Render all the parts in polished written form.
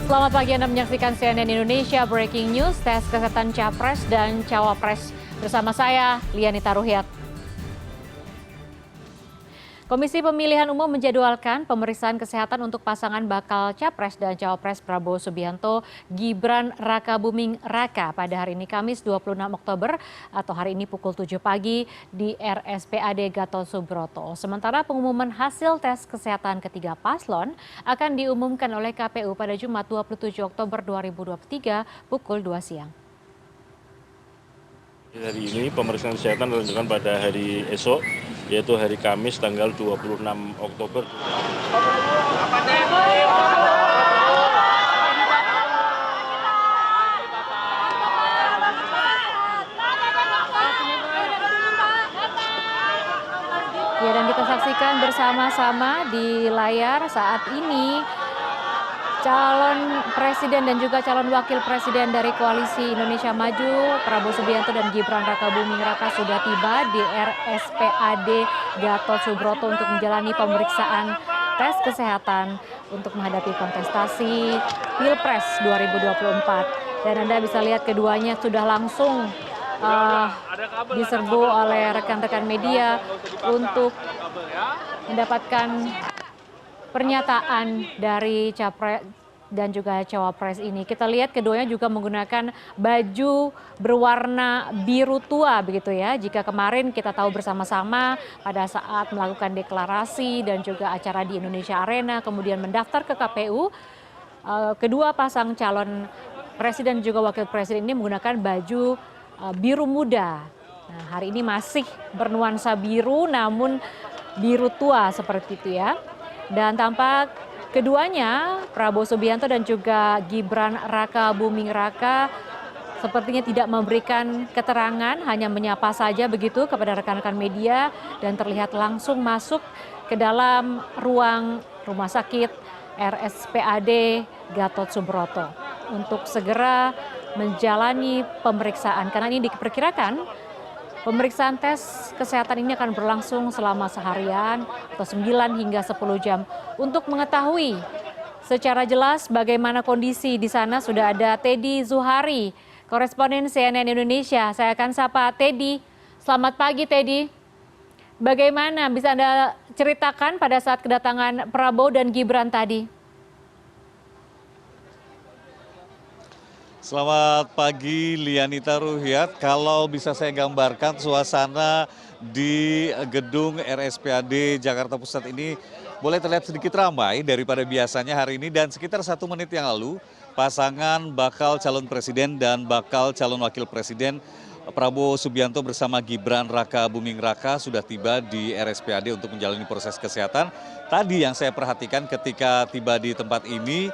Selamat pagi, Anda menyaksikan CNN Indonesia Breaking News, tes kesehatan Capres dan Cawapres. Bersama saya, Lianita Ruhyat. Komisi Pemilihan Umum menjadwalkan pemeriksaan kesehatan untuk pasangan bakal Capres dan Cawapres Prabowo Subianto, Gibran Rakabuming Raka pada hari ini Kamis 26 Oktober atau hari ini pukul 7 pagi di RSPAD Gatot Subroto. Sementara pengumuman hasil tes kesehatan ketiga paslon akan diumumkan oleh KPU pada Jumat 27 Oktober 2023 pukul 2 siang. Hari ini pemeriksaan kesehatan dilanjutkan pada hari esok, yaitu hari Kamis tanggal 26 Oktober. Ya, dan kita saksikan bersama-sama di layar saat ini calon presiden dan juga calon wakil presiden dari Koalisi Indonesia Maju, Prabowo Subianto dan Gibran Rakabuming Raka sudah tiba di RSPAD Gatot Subroto untuk menjalani pemeriksaan tes kesehatan untuk menghadapi kontestasi Pilpres 2024. Dan Anda bisa lihat keduanya sudah langsung diserbu oleh rekan-rekan media untuk mendapatkan pernyataan dari Capres dan juga Cawapres ini. Kita lihat keduanya juga menggunakan baju berwarna biru tua begitu ya. Jika kemarin kita tahu bersama-sama pada saat melakukan deklarasi dan juga acara di Indonesia Arena kemudian mendaftar ke KPU, kedua pasang calon presiden dan juga wakil presiden ini menggunakan baju biru muda. Nah, hari ini masih bernuansa biru namun biru tua seperti itu ya. Dan tampak keduanya, Prabowo Subianto dan juga Gibran Rakabuming Raka, sepertinya tidak memberikan keterangan, hanya menyapa saja begitu kepada rekan-rekan media dan terlihat langsung masuk ke dalam ruang rumah sakit RSPAD Gatot Subroto untuk segera menjalani pemeriksaan. Karena ini diperkirakan pemeriksaan tes kesehatan ini akan berlangsung selama seharian atau 9 hingga 10 jam. Untuk mengetahui secara jelas bagaimana kondisi di sana sudah ada Teddy Zuhari, koresponden CNN Indonesia. Saya akan sapa Teddy. Selamat pagi Teddy. Bagaimana bisa Anda ceritakan pada saat kedatangan Prabowo dan Gibran tadi? Selamat pagi Lianita Ruhyat. Kalau bisa saya gambarkan suasana di gedung RSPAD Jakarta Pusat ini boleh terlihat sedikit ramai daripada biasanya hari ini, dan sekitar 1 menit yang lalu pasangan bakal calon presiden dan bakal calon wakil presiden Prabowo Subianto bersama Gibran Rakabuming Raka sudah tiba di RSPAD untuk menjalani proses kesehatan. Tadi yang saya perhatikan ketika tiba di tempat ini,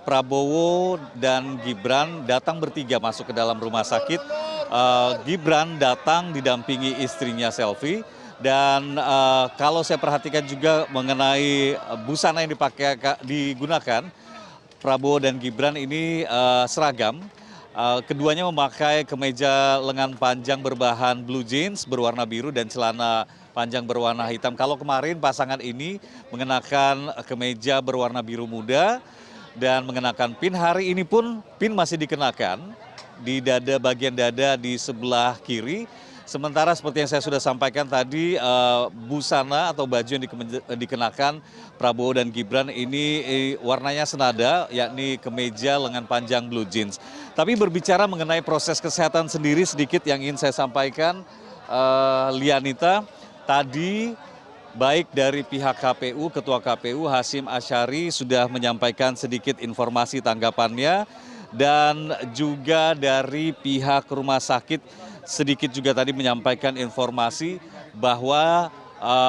Prabowo dan Gibran datang bertiga masuk ke dalam rumah sakit. Gibran datang didampingi istrinya Selvi, dan kalau saya perhatikan juga mengenai busana yang digunakan Prabowo dan Gibran ini seragam. Keduanya memakai kemeja lengan panjang berbahan blue jeans berwarna biru dan celana panjang berwarna hitam. Kalau kemarin pasangan ini mengenakan kemeja berwarna biru muda dan mengenakan pin, hari ini pun pin masih dikenakan di dada, bagian dada di sebelah kiri. Sementara seperti yang saya sudah sampaikan tadi, busana atau baju yang dikenakan Prabowo dan Gibran ini warnanya senada, yakni kemeja lengan panjang blue jeans. Tapi berbicara mengenai proses kesehatan sendiri, sedikit yang ingin saya sampaikan, Lianita, tadi baik dari pihak KPU, Ketua KPU Hashim Asyari sudah menyampaikan sedikit informasi tanggapannya, dan juga dari pihak rumah sakit sedikit juga tadi menyampaikan informasi bahwa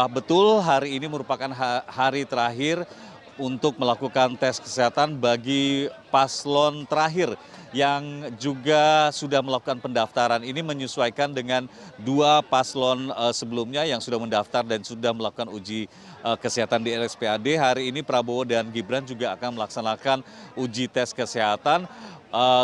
betul hari ini merupakan hari terakhir untuk melakukan tes kesehatan bagi paslon terakhir yang juga sudah melakukan pendaftaran. Ini menyesuaikan dengan 2 paslon sebelumnya yang sudah mendaftar dan sudah melakukan uji kesehatan di RSPAD. Hari ini Prabowo dan Gibran juga akan melaksanakan uji tes kesehatan.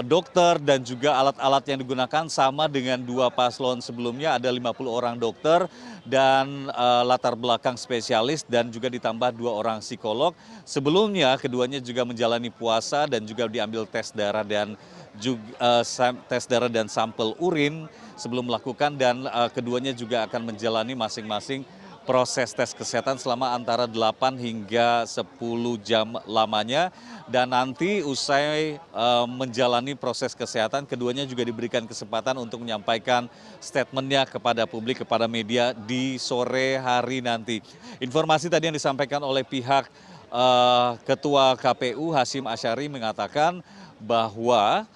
dokter dan juga alat-alat yang digunakan sama dengan dua paslon sebelumnya, ada 50 orang dokter dan latar belakang spesialis dan juga ditambah 2 orang psikolog. Sebelumnya keduanya juga menjalani puasa dan juga diambil tes darah dan juga tes darah dan sampel urin sebelum melakukan, dan keduanya juga akan menjalani masing-masing proses tes kesehatan selama antara 8 hingga 10 jam lamanya. Dan nanti usai menjalani proses kesehatan, keduanya juga diberikan kesempatan untuk menyampaikan statementnya kepada publik, kepada media di sore hari nanti. Informasi tadi yang disampaikan oleh pihak Ketua KPU Hasyim Asyari mengatakan bahwa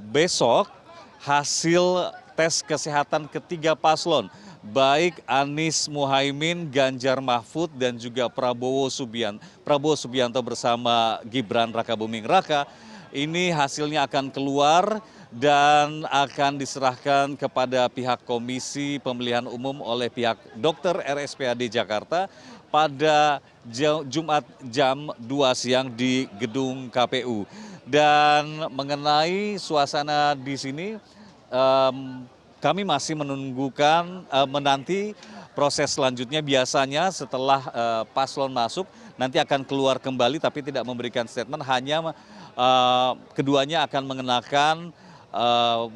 besok hasil tes kesehatan ketiga paslon, baik Anies Muhaimin, Ganjar Mahfud, dan juga Prabowo Subianto bersama Gibran Rakabuming Raka, ini hasilnya akan keluar dan akan diserahkan kepada pihak Komisi Pemilihan Umum oleh pihak dokter RSPAD Jakarta pada Jumat jam 2 siang di gedung KPU. Dan mengenai suasana di sini, kami masih menanti proses selanjutnya. Biasanya setelah paslon masuk nanti akan keluar kembali tapi tidak memberikan statement, hanya keduanya akan mengenakan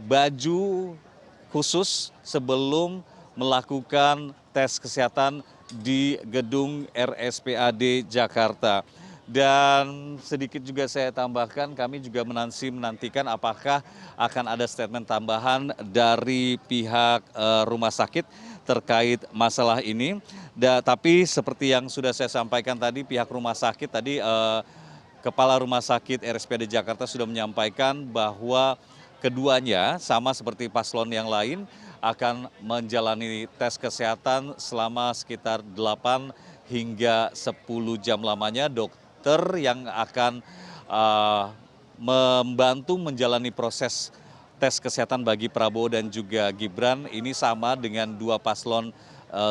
baju khusus sebelum melakukan tes kesehatan di gedung RSPAD Jakarta. Dan sedikit juga saya tambahkan, kami juga menantikan apakah akan ada statement tambahan dari pihak rumah sakit terkait masalah ini. Tapi seperti yang sudah saya sampaikan tadi, pihak rumah sakit tadi, Kepala Rumah Sakit RSPAD Jakarta sudah menyampaikan bahwa keduanya sama seperti paslon yang lain akan menjalani tes kesehatan selama sekitar 8 hingga 10 jam lamanya. Dokter yang akan membantu menjalani proses tes kesehatan bagi Prabowo dan juga Gibran ini sama dengan dua paslon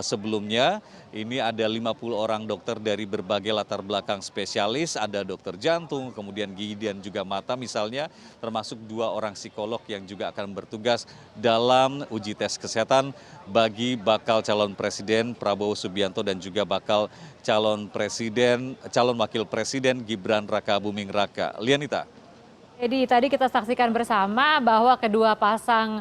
sebelumnya. Ini ada 50 orang dokter dari berbagai latar belakang spesialis, ada dokter jantung, kemudian gigi dan juga mata misalnya, termasuk 2 orang psikolog yang juga akan bertugas dalam uji tes kesehatan bagi bakal calon presiden Prabowo Subianto dan juga bakal calon wakil presiden Gibran Rakabuming Raka. Lianita. Jadi tadi kita saksikan bersama bahwa kedua pasang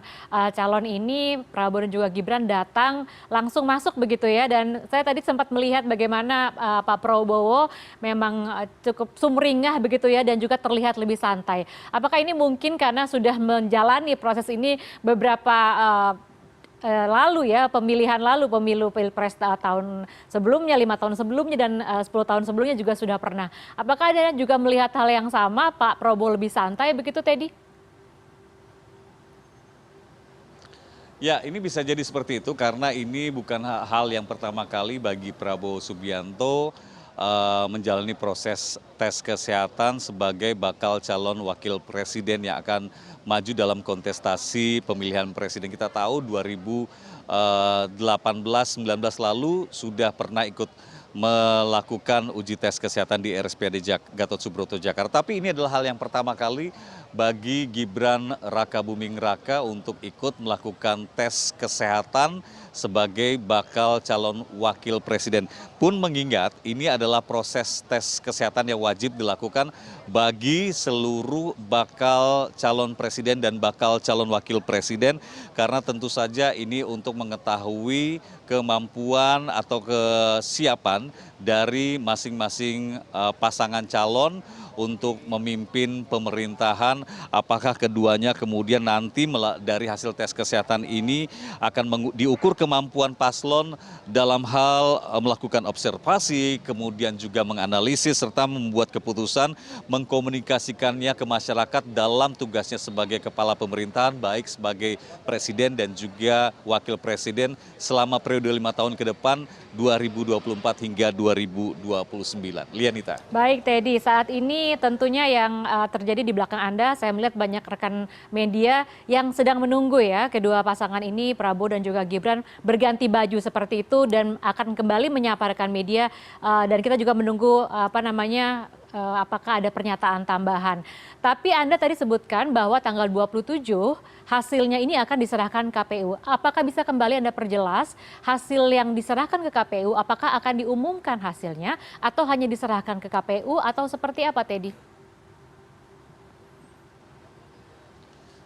calon ini, Prabowo dan juga Gibran, datang langsung masuk begitu ya. Dan saya tadi sempat melihat bagaimana Pak Prabowo memang cukup sumringah begitu ya, dan juga terlihat lebih santai. Apakah ini mungkin karena sudah menjalani proses ini beberapa lalu ya, pemilu Pilpres tahun sebelumnya, 5 tahun sebelumnya, dan 10 tahun sebelumnya juga sudah pernah. Apakah Anda juga melihat hal yang sama, Pak Prabowo lebih santai begitu, Teddy? Ya, ini bisa jadi seperti itu karena ini bukan hal yang pertama kali bagi Prabowo Subianto menjalani proses tes kesehatan sebagai bakal calon wakil presiden yang akan maju dalam kontestasi pemilihan presiden. Kita tahu 2018-19 lalu sudah pernah ikut melakukan uji tes kesehatan di RSPAD Gatot Subroto Jakarta. Tapi ini adalah hal yang pertama kali bagi Gibran Rakabuming Raka untuk ikut melakukan tes kesehatan sebagai bakal calon wakil presiden. Pun mengingat ini adalah proses tes kesehatan yang wajib dilakukan bagi seluruh bakal calon presiden dan bakal calon wakil presiden, karena tentu saja ini untuk mengetahui kemampuan atau kesiapan dari masing-masing pasangan calon untuk memimpin pemerintahan. Apakah keduanya kemudian nanti dari hasil tes kesehatan ini akan diukur kemampuan paslon dalam hal melakukan observasi, kemudian juga menganalisis serta membuat keputusan, mengkomunikasikannya ke masyarakat dalam tugasnya sebagai kepala pemerintahan, baik sebagai presiden dan juga wakil presiden selama periode 5 tahun ke depan 2024 hingga 2029. Lianita. Baik Teddy, saat ini tentunya yang terjadi di belakang Anda, saya melihat banyak rekan media yang sedang menunggu ya kedua pasangan ini, Prabowo dan juga Gibran, berganti baju seperti itu dan akan kembali menyapa rekan media, dan kita juga menunggu apakah ada pernyataan tambahan. Tapi Anda tadi sebutkan bahwa tanggal 27 hasilnya ini akan diserahkan KPU. Apakah bisa kembali Anda perjelas hasil yang diserahkan ke KPU, apakah akan diumumkan hasilnya atau hanya diserahkan ke KPU atau seperti apa, Teddy?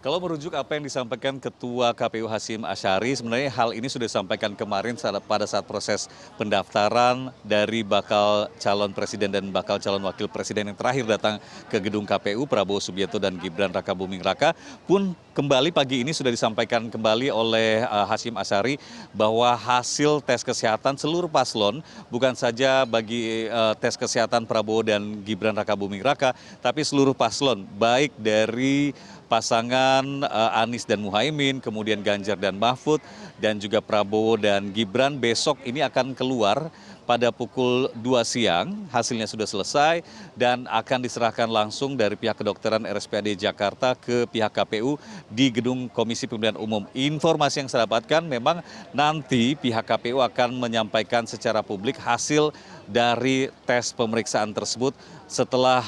Kalau merujuk apa yang disampaikan Ketua KPU Hasyim Asyari, sebenarnya hal ini sudah disampaikan kemarin pada saat proses pendaftaran dari bakal calon presiden dan bakal calon wakil presiden yang terakhir datang ke gedung KPU, Prabowo Subianto dan Gibran Rakabuming Raka, pun kembali pagi ini sudah disampaikan kembali oleh Hasyim Asyari bahwa hasil tes kesehatan seluruh paslon, bukan saja bagi tes kesehatan Prabowo dan Gibran Rakabuming Raka, tapi seluruh paslon, baik dari pasangan Anies dan Muhaimin, kemudian Ganjar dan Mahfud, dan juga Prabowo dan Gibran besok ini akan keluar pada pukul 2 siang, hasilnya sudah selesai dan akan diserahkan langsung dari pihak kedokteran RSPAD Jakarta ke pihak KPU di gedung Komisi Pemilihan Umum. Informasi yang saya dapatkan memang nanti pihak KPU akan menyampaikan secara publik hasil dari tes pemeriksaan tersebut setelah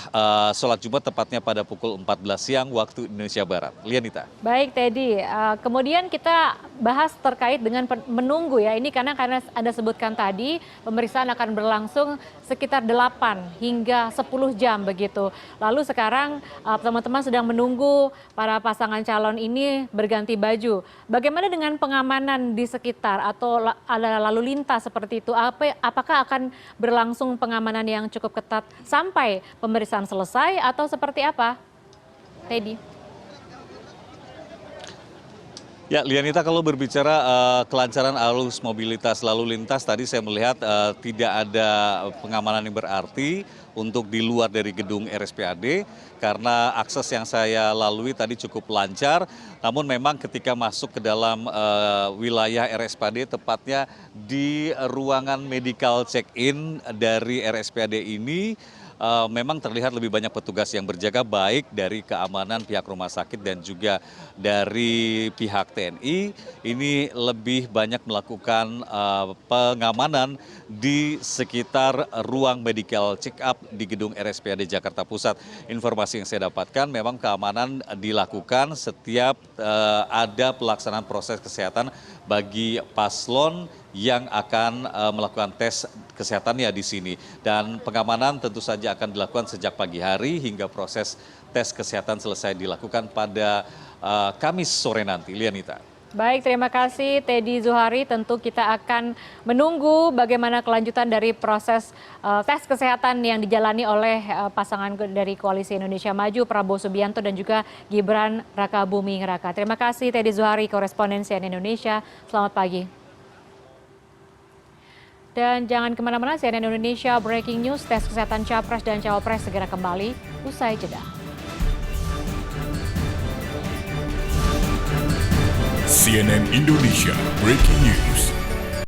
sholat Jumat tepatnya pada pukul 14 siang waktu Indonesia Barat. Lianita. Baik Teddy, kemudian kita bahas terkait dengan menunggu ya, ini karena Anda sebutkan tadi pemeriksaan akan berlangsung sekitar 8 hingga 10 jam begitu. Lalu sekarang teman-teman sedang menunggu para pasangan calon ini berganti baju. Bagaimana dengan pengamanan di sekitar atau ada lalu lintas seperti itu? Apakah akan berlangsung pengamanan yang cukup ketat sampai pemeriksaan selesai atau seperti apa, Teddy? Ya, Lianita, kalau berbicara kelancaran arus mobilitas lalu lintas, tadi saya melihat tidak ada pengamanan yang berarti untuk di luar dari gedung RSPAD karena akses yang saya lalui tadi cukup lancar. Namun memang ketika masuk ke dalam wilayah RSPAD, tepatnya di ruangan medical check-in dari RSPAD ini, memang terlihat lebih banyak petugas yang berjaga, baik dari keamanan pihak rumah sakit dan juga dari pihak TNI. Ini lebih banyak melakukan pengamanan di sekitar ruang medical check up di gedung RSPAD Jakarta Pusat. Informasi yang saya dapatkan memang keamanan dilakukan setiap ada pelaksanaan proses kesehatan bagi paslon yang akan melakukan tes kesehatannya di sini. Dan pengamanan tentu saja akan dilakukan sejak pagi hari hingga proses tes kesehatan selesai dilakukan pada Kamis sore nanti. Lianita. Baik, terima kasih Teddy Zuhari. Tentu kita akan menunggu bagaimana kelanjutan dari proses tes kesehatan yang dijalani oleh pasangan dari Koalisi Indonesia Maju, Prabowo Subianto dan juga Gibran Rakabuming Raka. Terima kasih Teddy Zuhari, koresponden CNN Indonesia. Selamat pagi. Dan jangan kemana-mana, CNN Indonesia Breaking News, tes kesehatan Capres dan Cawapres segera kembali usai jeda. CNN Indonesia Breaking News.